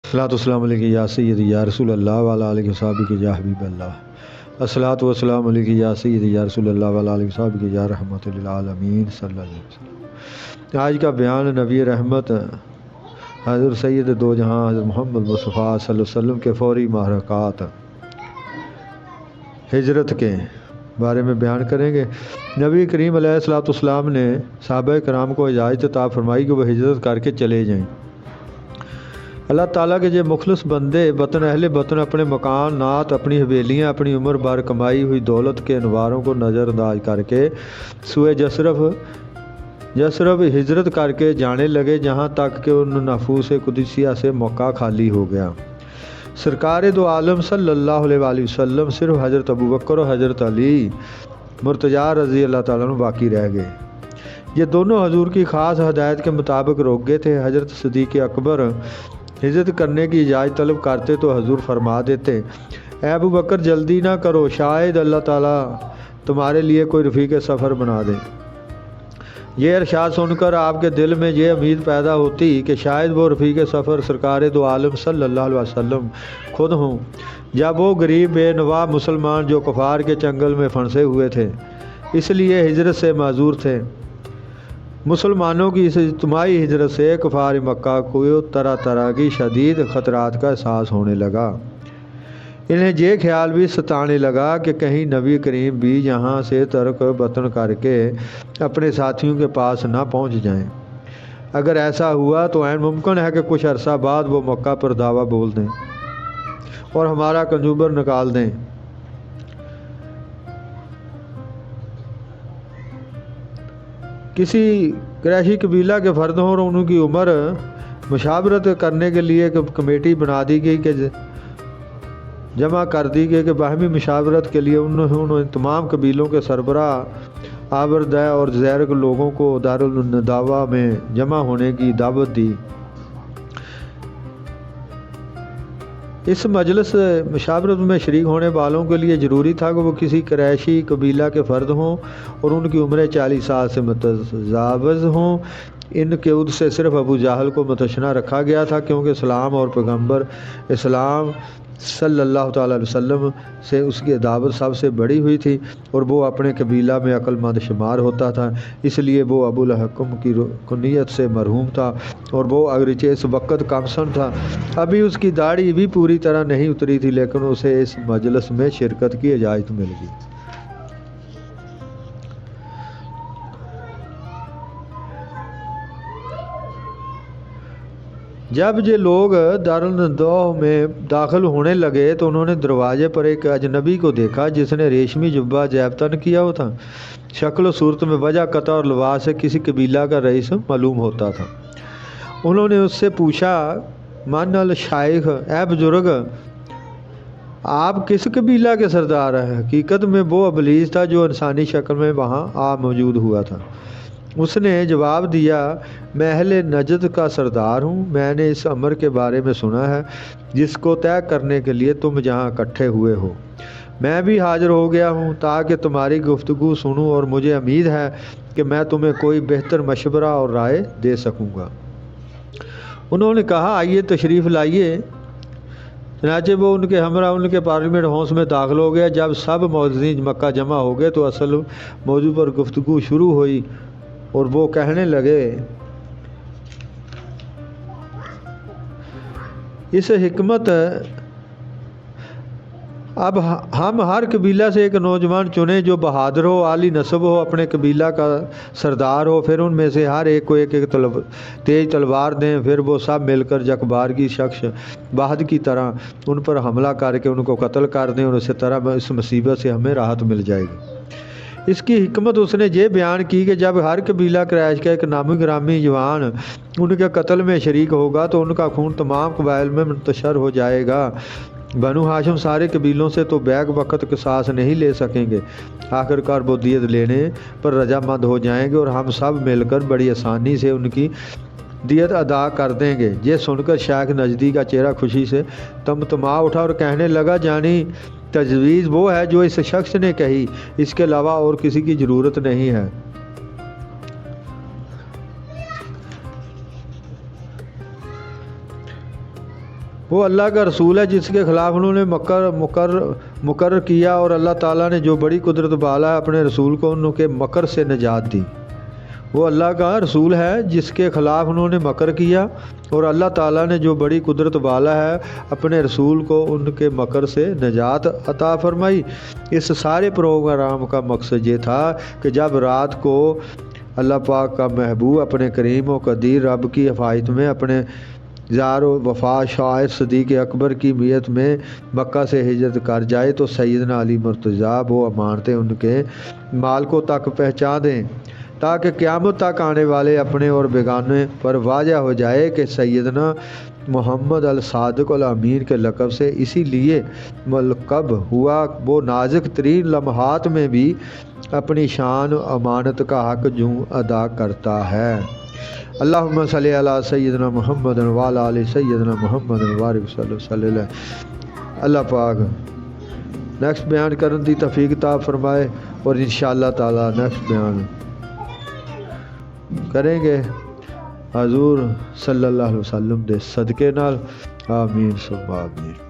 अस्सलातु वस्सलामु अलैका या सय्यदी या रसूल अल्लाह व अला आलिहि वसहबिहि या हबीब अल्लाह। अस्सलातु वस्सलामु अलैका या सय्यदी या रसूल अल्लाह व अला आलिहि वसहबिहि या रहमतुल लिल आलमीन सल्लल्लाहु अलैहि वसल्लम। आज का बयान नबी रहमत हज़रत सैयद दो जहां हज़रत मोहम्मद मुस्तफ़ा सल्लल्लाहु अलैहि वसल्लम के फ़ौरी महरक़ात हिजरत के बारे में बयान करेंगे। नबी करीम अलैहिस्सलातु वस्सलाम ने सहाबा कराम को इजाज़त अता फरमाई कि वह हिजरत करके चले जाएं। अल्लाह ताला के जो मुखलिस बंदे वतन अहले वतन अपने मकान नात अपनी हवेलियाँ अपनी उम्र भर कमाई हुई दौलत के अनवारों को नज़रअंदाज करके सुए जसरफ हिजरत करके जाने लगे, जहाँ तक कि उन नफूस कुदसिया से मौका खाली हो गया। सरकार दो आलम सल्लल्लाहु अलैहि वसल्लम सिर्फ हज़रत अबू बकर और हज़रत अली मुर्तज़ा रज़ी अल्लाह ताला अन्हु बाकी रह गए। ये दोनों हजूर की ख़ास हदायत के मुताबिक रोक गए थे। हज़रत सिद्दीक़ अकबर हिजरत करने की इजाज़त तलब करते तो हजूर फरमा देते, ऐ अबू बकर जल्दी ना करो, शायद अल्लाह ताला तुम्हारे लिए कोई रफ़ीक सफ़र बना दे। ये इरशाद सुनकर आपके दिल में ये उम्मीद पैदा होती कि शायद वो रफ़ीक सफ़र सरकार दो आलम सल्लल्लाहु अलैहि वसल्लम खुद हों, जब वो गरीब बेनवा मुसलमान जो कुफार के चंगल में फंसे हुए थे, इसलिए हिजरत से माजूर थे। मुसलमानों की इस इज्तिमाई हिजरत से कुफार मक्का को तरह तरह की शदीद ख़तरात का एहसास होने लगा। इन्हें ये ख्याल भी सताने लगा कि कहीं नबी करीम भी यहाँ से तर्क वतन करके अपने साथियों के पास ना पहुँच जाएं। अगर ऐसा हुआ तो ऐन मुमकिन है कि कुछ अरसा बाद वो मक्का पर दावा बोल दें और हमारा कंजूबर निकाल दें। किसी क़ुरैशी कबीला के फ़र्द हों और उनकी उम्र मुशावरत करने के लिए कमेटी बना दी गई कि जमा कर दी गई कि बाहमी मुशावरत के लिए उन्होंने तमाम कबीलों के सरबराह आबरदा और ज़ैर के लोगों को दारुल नदावा में जमा होने की दावत दी। इस मजलिस मुशावरत में शरीक होने वालों के लिए ज़रूरी था कि वो किसी क़ुरैशी कबीला के फ़र्द हों और उनकी उम्र 40 साल से मुतजावज़ हों। इनके उद से सिर्फ अबू जहल को मुतशना रखा गया था, क्योंकि इस्लाम और पैगम्बर इस्लाम सल्लल्लाहु ताला अलैहि वसल्लम से उसकी दावत सबसे बड़ी हुई थी और वो अपने कबीला में अक्लमंद शुमार होता था, इसलिए वो अबुल हकम की कुनियत से मरहूम था और वो अगरचे इस वक्त कमसन था। अभी उसकी दाढ़ी भी पूरी तरह नहीं उतरी थी, लेकिन उसे इस मजलिस में शिरकत की इजाज़त मिल गई। जब ये लोग दारुल नदवा में दाखिल होने लगे तो उन्होंने दरवाजे पर एक अजनबी को देखा जिसने रेशमी जुब्बा जैबतन किया हुआ था। शक्ल और सूरत में वजह कता और लिबास से किसी कबीला का रईस मालूम होता था। उन्होंने उससे पूछा, मन अल शाइख, ए बुजुर्ग, आप किस कबीला के सरदार हैं? हकीकत में वो अबलीस था जो इंसानी शक्ल में वहाँ आ मौजूद हुआ था। उसने जवाब दिया, मैं अहले नजद का सरदार हूँ। मैंने इस अमर के बारे में सुना है जिसको तय करने के लिए तुम जहाँ इकट्ठे हुए हो। मैं भी हाजिर हो गया हूँ ताकि तुम्हारी गुफ्तगू सुनूँ और मुझे उम्मीद है कि मैं तुम्हें कोई बेहतर मशवरा और राय दे सकूँगा। उन्होंने कहा, आइए तशरीफ़ लाइए। चनाचे वो उनके हमरा उनके पार्लियामेंट हाउस में दाखिल हो गया। जब सब मौजूदीन मक्का जमा हो गए तो असल मौजू पर गुफ्तगू शुरू हुई और वो कहने लगे, इस हिकमत अब हम हर कबीला से एक नौजवान चुने जो बहादुर हो, आली नस्ब हो, अपने कबीला का सरदार हो। फिर उनमें से हर एक को एक तेज़ तलवार दें। फिर वो सब मिलकर जकबार की शख्स बहाद की तरह उन पर हमला करके उनको कत्ल कर दें और इस तरह इस मुसीबत से हमें राहत मिल जाएगी। इसकी हिकमत उसने ये बयान की कि जब हर कबीला क़ुरैश का एक नामी ग्रामी जवान उनके कत्ल में शरीक होगा तो उनका खून तमाम कबाइल में मुंतशर हो जाएगा। बनु हाशिम सारे कबीलों से तो बैक वक़्त क़िसास नहीं ले सकेंगे। आखिरकार वो दियत लेने पर रजामंद हो जाएंगे और हम सब मिलकर बड़ी आसानी से उनकी दियत अदा कर देंगे। ये सुनकर शेख नजदी का चेहरा खुशी से तमतमा उठा और कहने लगा, जानी तजवीज़ वो है जो इस शख्स ने कही, इसके अलावा और किसी की ज़रूरत नहीं है। وہ اللہ کا رسول ہے جس کے خلاف انہوں نے مقرر کیا، اور اللہ تعالیٰ نے جو بڑی قدرت بالا ہے اپنے رسول کو ان کے مکر سے نجات دی۔ وہ اللہ کا رسول ہے جس کے خلاف انہوں نے مکر کیا، اور اللہ تعالیٰ نے جو بڑی قدرت والا ہے اپنے رسول کو ان کے مکر سے نجات عطا فرمائی۔ اس سارے پروگرام کا مقصد یہ تھا کہ جب رات کو اللہ پاک کا محبوب اپنے کریم و قدیر رب کی حفاظت میں اپنے زار و وفا شاہد صدیق اکبر کی میت میں مکہ سے ہجرت کر جائے تو سیدنا علی مرتضیٰ وہ امانتیں ان کے مالکوں تک پہنچا دیں، تاکہ قیامت تک آنے والے اپنے اور بیگانے پر واضح ہو جائے کہ سیدنا محمد الصادق الامین کے لقب سے اسی لیے ملقب ہوا، وہ نازک ترین لمحات میں بھی اپنی شان و امانت کا حق یوں ادا کرتا ہے۔ اللہم صلی علی سیدنا محمد وعلی آل سیدنا محمد وبارک صلی اللہ علیہ وسلم۔ اللہ پاک نیکسٹ بیان کرن دی توفیق عطا فرمائے، اور انشاءاللہ تعالی نیکسٹ بیان کریں گے حضور صلی اللہ علیہ وسلم دے صدقے نال۔ آمین ثم آمین۔